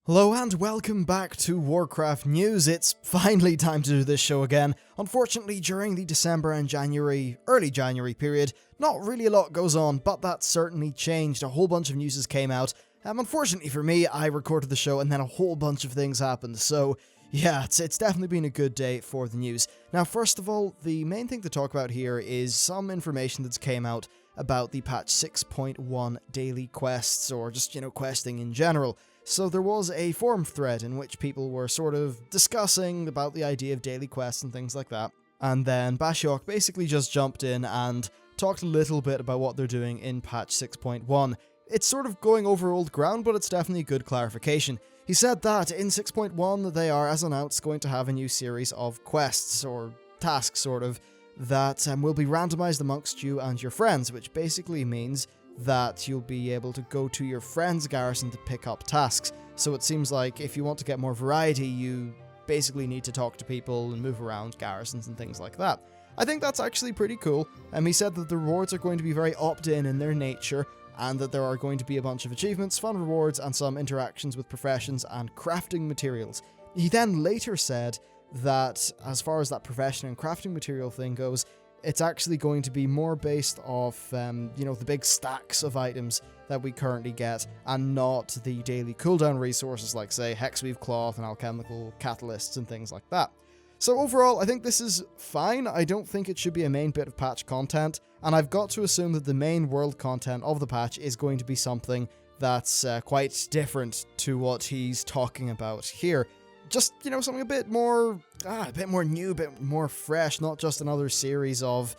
Hello and welcome back to Warcraft News. It's finally time to do this show again. Unfortunately, during the December and early January period, not really a lot goes on, but that certainly changed. A whole bunch of news came out. Unfortunately for me, I recorded the show and then a whole bunch of things happened, so yeah, it's definitely been a good day for the news. Now, first of all, the main thing to talk about here is some information that's came out about the patch 6.1 daily quests, or just, questing in general. So there was a forum thread in which people were sort of discussing about the idea of daily quests and things like that. And then Bashiok basically just jumped in and talked a little bit about what they're doing in patch 6.1. It's sort of going over old ground, but it's definitely a good clarification. He said that in 6.1 they are, as announced, going to have a new series of quests, or tasks sort of, that will be randomized amongst you and your friends, which basically means that you'll be able to go to your friend's garrison to pick up tasks. So it seems like if you want to get more variety, you basically need to talk to people and move around garrisons and things like that. I think that's actually pretty cool. He said that the rewards are going to be very opt-in in their nature, and that there are going to be a bunch of achievements, fun rewards, and some interactions with professions and crafting materials. He then later said that as far as that profession and crafting material thing goes, it's actually going to be more based off, the big stacks of items that we currently get, and not the daily cooldown resources like, say, Hexweave Cloth and Alchemical Catalysts and things like that. So overall, I think this is fine. I don't think it should be a main bit of patch content, and I've got to assume that the main world content of the patch is going to be something that's quite different to what he's talking about here. Just, something a bit more new, a bit more fresh, not just another series of,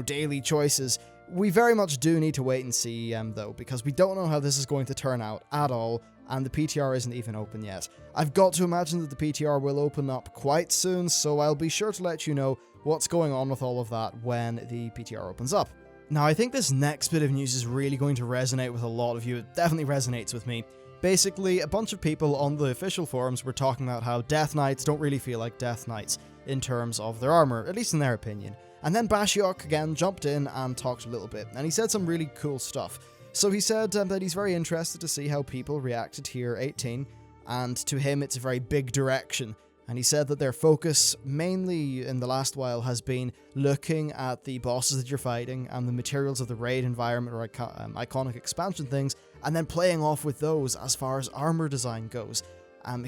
daily choices. We very much do need to wait and see, though, because we don't know how this is going to turn out at all, and the PTR isn't even open yet. I've got to imagine that the PTR will open up quite soon, so I'll be sure to let you know what's going on with all of that when the PTR opens up. Now, I think this next bit of news is really going to resonate with a lot of you. It definitely resonates with me. Basically, a bunch of people on the official forums were talking about how Death Knights don't really feel like Death Knights in terms of their armor, at least in their opinion. And then Bashiok again jumped in and talked a little bit, and he said some really cool stuff. So he said that he's very interested to see how people react to Tier 18, and to him it's a very big direction. And he said that their focus, mainly in the last while, has been looking at the bosses that you're fighting and the materials of the raid environment or iconic expansion things, and then playing off with those as far as armor design goes.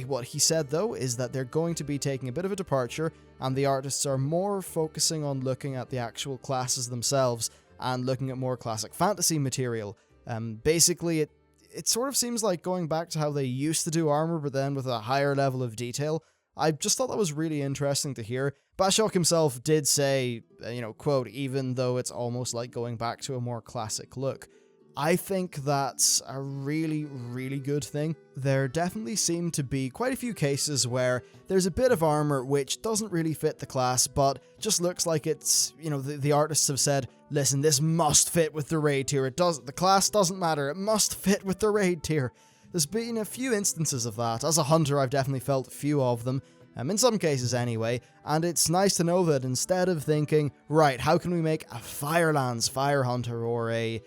What he said, though, is that they're going to be taking a bit of a departure, and the artists are more focusing on looking at the actual classes themselves and looking at more classic fantasy material. Basically, it sort of seems like going back to how they used to do armor, but then with a higher level of detail. I just thought that was really interesting to hear. Bashiok himself did say, quote, even though it's almost like going back to a more classic look. I think that's a really, really good thing. There definitely seem to be quite a few cases where there's a bit of armor which doesn't really fit the class, but just looks like it's, the artists have said, listen, this must fit with the raid tier. The class doesn't matter. It must fit with the raid tier. There's been a few instances of that. As a hunter, I've definitely felt a few of them, in some cases anyway, and it's nice to know that instead of thinking, right, how can we make a Firelands Fire Hunter, or a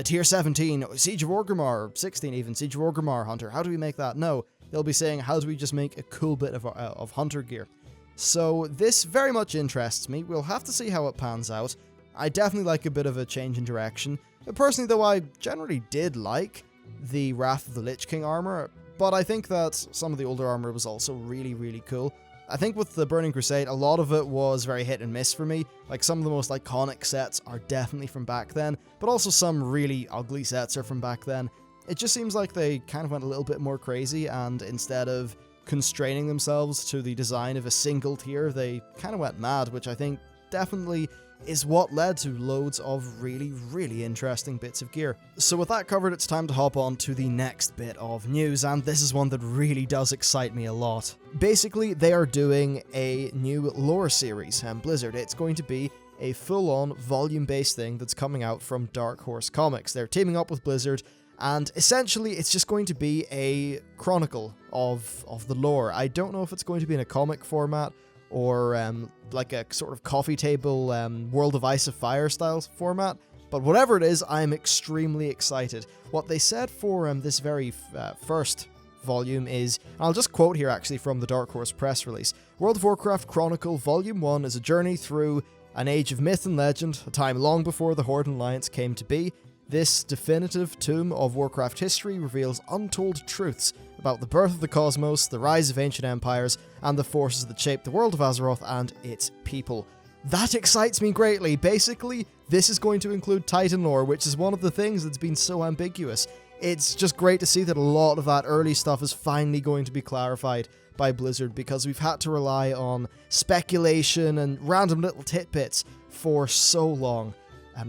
Tier 17, Siege of Orgrimmar, or 16 even, Siege of Orgrimmar Hunter, how do we make that? No, they'll be saying, how do we just make a cool bit of hunter gear? So this very much interests me. We'll have to see how it pans out. I definitely like a bit of a change in direction. Personally, though, I generally did like the Wrath of the Lich King armor, but I think that some of the older armor was also really, really cool. I think with the Burning Crusade, a lot of it was very hit and miss for me. Like, some of the most iconic sets are definitely from back then, but also some really ugly sets are from back then. It just seems like they kind of went a little bit more crazy, and instead of constraining themselves to the design of a single tier, they kind of went mad, which I think definitely is what led to loads of really, really interesting bits of gear. So with that covered, it's time to hop on to the next bit of news, and this is one that really does excite me a lot. Basically, they are doing a new lore series, Blizzard. It's going to be a full-on volume-based thing that's coming out from Dark Horse Comics. They're teaming up with Blizzard, and essentially it's just going to be a chronicle of the lore. I don't know if it's going to be in a comic format, or like a sort of coffee table World of Ice of Fire style format, but whatever it is, I'm extremely excited. What they said for this very first volume is, and I'll just quote here actually from the Dark Horse press release, World of Warcraft Chronicle Volume 1 is a journey through an age of myth and legend, a time long before the Horde and Alliance came to be. This definitive tome of Warcraft history reveals untold truths about the birth of the cosmos, the rise of ancient empires, and the forces that shape the world of Azeroth and its people. That excites me greatly. Basically, this is going to include Titan lore, which is one of the things that's been so ambiguous. It's just great to see that a lot of that early stuff is finally going to be clarified by Blizzard, because we've had to rely on speculation and random little tidbits for so long.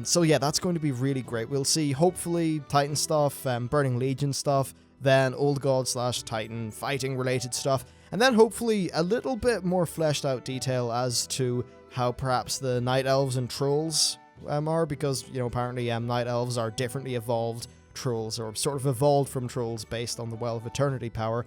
So yeah, that's going to be really great. We'll see, hopefully, Titan stuff, Burning Legion stuff, then Old God / Titan fighting related stuff, and then hopefully a little bit more fleshed out detail as to how perhaps the Night Elves and Trolls are, because, you know, apparently Night Elves are differently evolved Trolls, or sort of evolved from Trolls based on the Well of Eternity power.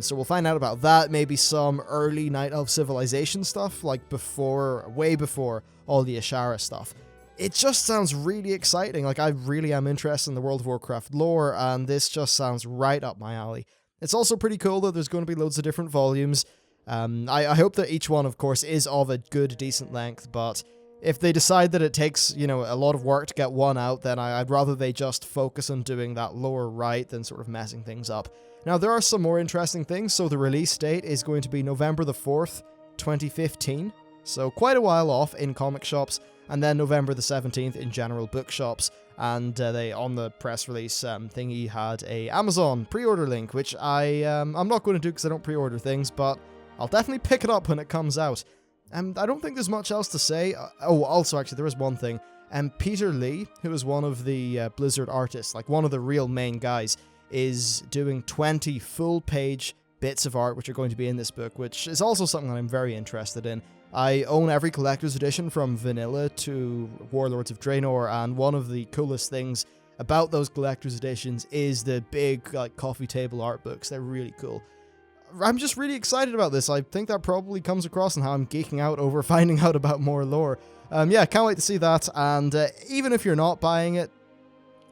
So we'll find out about that, maybe some early Night Elf civilization stuff, like way before all the Ashara stuff. It just sounds really exciting. Like, I really am interested in the World of Warcraft lore, and this just sounds right up my alley. It's also pretty cool that there's going to be loads of different volumes. I hope that each one, of course, is of a good, decent length, but if they decide that it takes, you know, a lot of work to get one out, then I'd rather they just focus on doing that lore right than sort of messing things up. Now, there are some more interesting things. So the release date is going to be November the 4th, 2015. So quite a while off in comic shops. And then November the 17th in general bookshops. And they, on the press release thingy, had a Amazon pre-order link, which I'm not going to do because I don't pre-order things, but I'll definitely pick it up when it comes out. I don't think there's much else to say. Also, actually, there is one thing. Peter Lee, who is one of the Blizzard artists, like one of the real main guys, is doing 20 full-page bits of art which are going to be in this book, which is also something that I'm very interested in. I own every collector's edition from Vanilla to Warlords of Draenor, and one of the coolest things about those collector's editions is the big like coffee table art books. They're really cool. I'm just really excited about this. I think that probably comes across in how I'm geeking out over finding out about more lore. Yeah, can't wait to see that, and even if you're not buying it,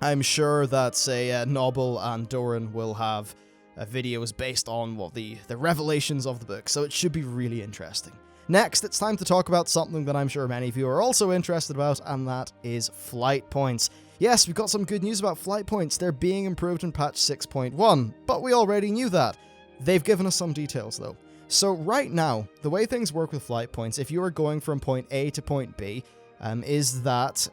I'm sure that, say, Noble and Doran will have videos based on the revelations of the book, so it should be really interesting. Next, it's time to talk about something that I'm sure many of you are also interested about, and that is flight points. Yes, we've got some good news about flight points. They're being improved in patch 6.1, but we already knew that. They've given us some details, though. So right now, the way things work with flight points, if you are going from point A to point B, is that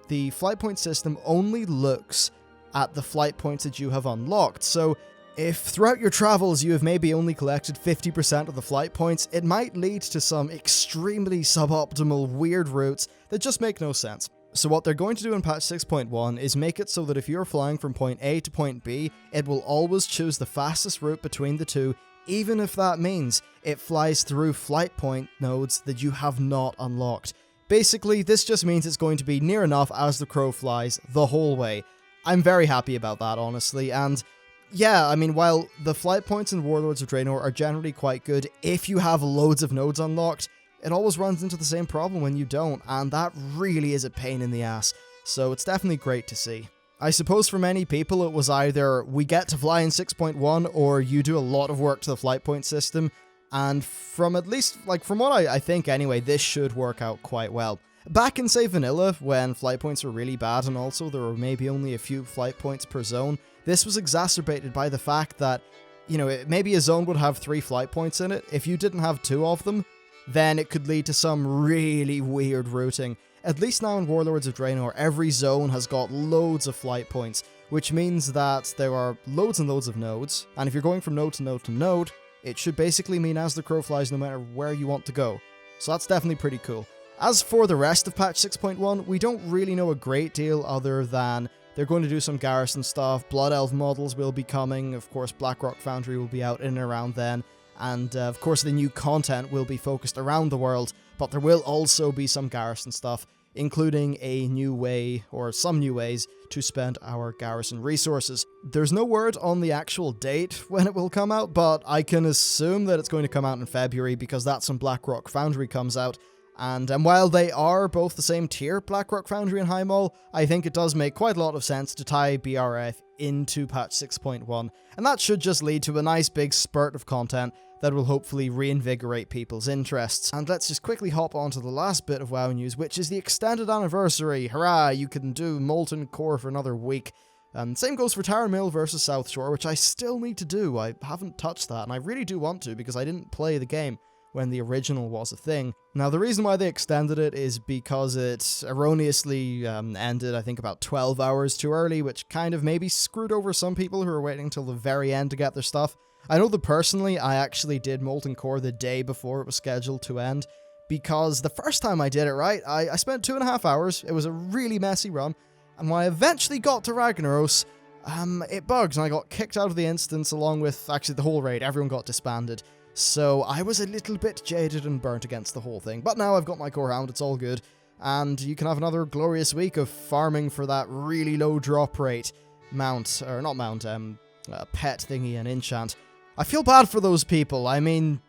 the flight point system only looks at the flight points that you have unlocked. So if throughout your travels you have maybe only collected 50% of the flight points, it might lead to some extremely suboptimal weird routes that just make no sense. So what they're going to do in patch 6.1 is make it so that if you're flying from point A to point B, it will always choose the fastest route between the two, even if that means it flies through flight point nodes that you have not unlocked. Basically, this just means it's going to be near enough as the crow flies the whole way. I'm very happy about that, honestly, and yeah, I mean, while the flight points in Warlords of Draenor are generally quite good, if you have loads of nodes unlocked, it always runs into the same problem when you don't, and that really is a pain in the ass, so it's definitely great to see. I suppose for many people it was either we get to fly in 6.1 or you do a lot of work to the flight point system, and from at least, like, from what I think anyway, this should work out quite well. Back in, say, Vanilla, when flight points were really bad and also there were maybe only a few flight points per zone, this was exacerbated by the fact that, you know, maybe a zone would have 3 flight points in it. If you didn't have 2 of them, then it could lead to some really weird routing. At least now in Warlords of Draenor, every zone has got loads of flight points, which means that there are loads and loads of nodes, and if you're going from node to node to node, it should basically mean as the crow flies no matter where you want to go. So that's definitely pretty cool. As for the rest of patch 6.1, we don't really know a great deal other than they're going to do some garrison stuff, Blood Elf models will be coming, of course Blackrock Foundry will be out in and around then, and of course the new content will be focused around the world, but there will also be some garrison stuff, including a new way, or some new ways, to spend our garrison resources. There's no word on the actual date when it will come out, but I can assume that it's going to come out in February because that's when Blackrock Foundry comes out, And while they are both the same tier, Blackrock Foundry and Highmall, I think it does make quite a lot of sense to tie BRF into patch 6.1, and that should just lead to a nice big spurt of content that will hopefully reinvigorate people's interests. And let's just quickly hop on to the last bit of WoW news, which is the extended anniversary. Hurrah, you can do Molten Core for another week. And same goes for Tower Mill versus South Shore, which I still need to do. I haven't touched that, and I really do want to because I didn't play the game when the original was a thing. Now, the reason why they extended it is because it erroneously ended, I think, about 12 hours too early, which kind of maybe screwed over some people who were waiting until the very end to get their stuff. I know that personally, I actually did Molten Core the day before it was scheduled to end, because the first time I did it, right, I spent 2.5 hours. It was a really messy run, and when I eventually got to Ragnaros, it bugged, and I got kicked out of the instance along with actually the whole raid. Everyone got disbanded. So I was a little bit jaded and burnt against the whole thing, but now I've got my core hound, it's all good, and you can have another glorious week of farming for that really low drop rate pet thingy and enchant. I feel bad for those people. I mean,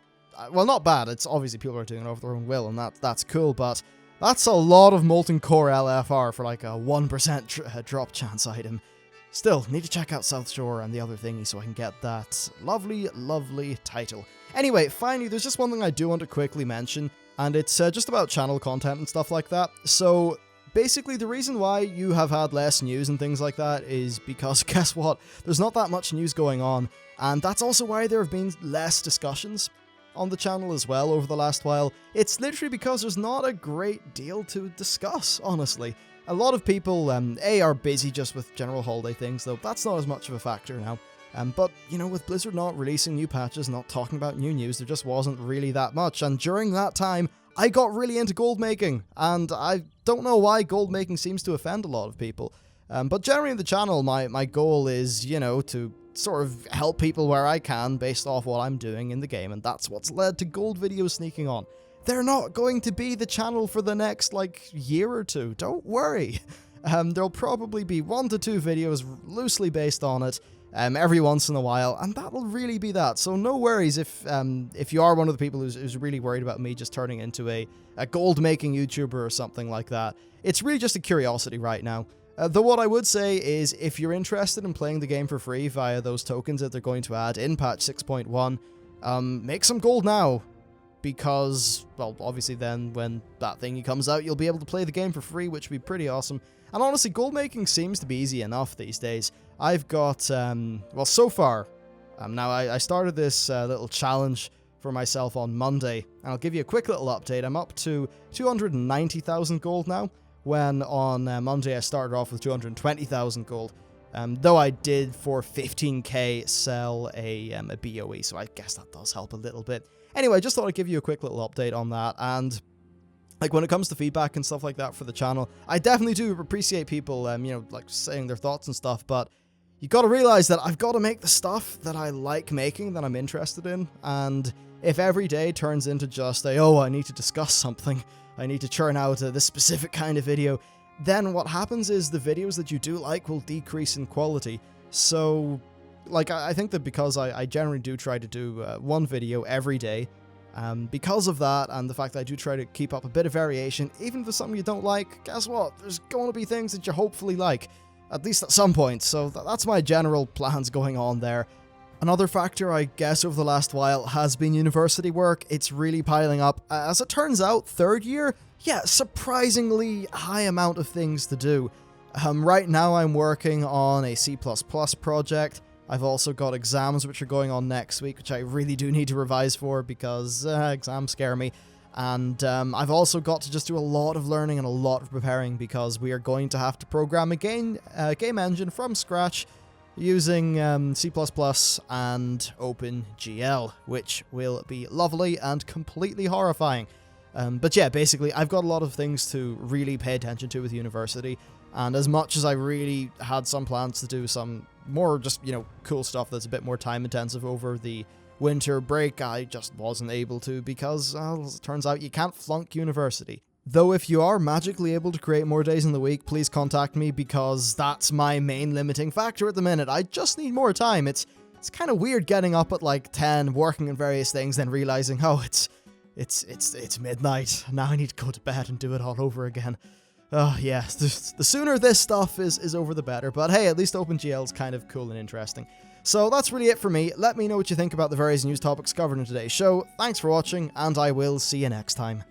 well, not bad, it's obviously people are doing it over their own will, and that's cool, but that's a lot of Molten Core LFR for like a 1% drop chance item. Still, need to check out South Shore and the other thingy so I can get that lovely, lovely title. Anyway, finally, there's just one thing I do want to quickly mention, and it's just about channel content and stuff like that. So, basically, the reason why you have had less news and things like that is because, guess what? There's not that much news going on, and that's also why there have been less discussions on the channel as well over the last while. It's literally because there's not a great deal to discuss, honestly. A lot of people, are busy just with general holiday things, though that's not as much of a factor now. But, you know, with Blizzard not releasing new patches, not talking about new news, there just wasn't really that much. And during that time, I got really into gold making. And I don't know why gold making seems to offend a lot of people. But generally in the channel, my goal is, you know, to sort of help people where I can based off what I'm doing in the game. And that's what's led to gold videos sneaking on. They're not going to be the channel for the next, year or two. Don't worry. There'll probably be 1 to 2 videos loosely based on it every once in a while, and that'll really be that. So no worries if you are one of the people who's really worried about me just turning into a gold-making YouTuber or something like that. It's really just a curiosity right now. Though what I would say is, if you're interested in playing the game for free via those tokens that they're going to add in patch 6.1, make some gold now. Because, well, obviously then when that thingy comes out, you'll be able to play the game for free, which would be pretty awesome. And honestly, gold making seems to be easy enough these days. I've got, well, so far, now I started this little challenge for myself on Monday, and I'll give you a quick little update. I'm up to 290,000 gold now, when on Monday I started off with 220,000 gold. Though I did, for 15k, sell a BOE, so I guess that does help a little bit. Anyway, I just thought I'd give you a quick little update on that, and when it comes to feedback and stuff like that for the channel, I definitely do appreciate people, saying their thoughts and stuff, but you gotta realize that I've gotta make the stuff that I like making, that I'm interested in, and if every day turns into just I need to discuss something, I need to churn out this specific kind of video, then what happens is the videos that you do like will decrease in quality. So, I think that because I generally do try to do one video every day, because of that, and the fact that I do try to keep up a bit of variation, even if it's something you don't like, guess what? There's going to be things that you hopefully like, at least at some point, so that's my general plans going on there. Another factor, I guess, over the last while has been university work. It's really piling up. As it turns out, third year, yeah, surprisingly high amount of things to do. Right now I'm working on a C++ project. I've also got exams which are going on next week, which I really do need to revise for because exams scare me. And I've also got to just do a lot of learning and a lot of preparing because we are going to have to program a game engine from scratch using C++ and OpenGL, which will be lovely and completely horrifying. But yeah, basically, I've got a lot of things to really pay attention to with university, and as much as I really had some plans to do some more just, cool stuff that's a bit more time intensive over the winter break, I just wasn't able to because, as it turns out, you can't flunk university. Though if you are magically able to create more days in the week, please contact me because that's my main limiting factor at the minute. I just need more time. It's kind of weird getting up at 10, working on various things, then realizing, it's It's midnight. Now I need to go to bed and do it all over again. Oh, yeah, the sooner this stuff is over, the better. But hey, at least OpenGL is kind of cool and interesting. So that's really it for me. Let me know what you think about the various news topics covered in today's show. Thanks for watching, and I will see you next time.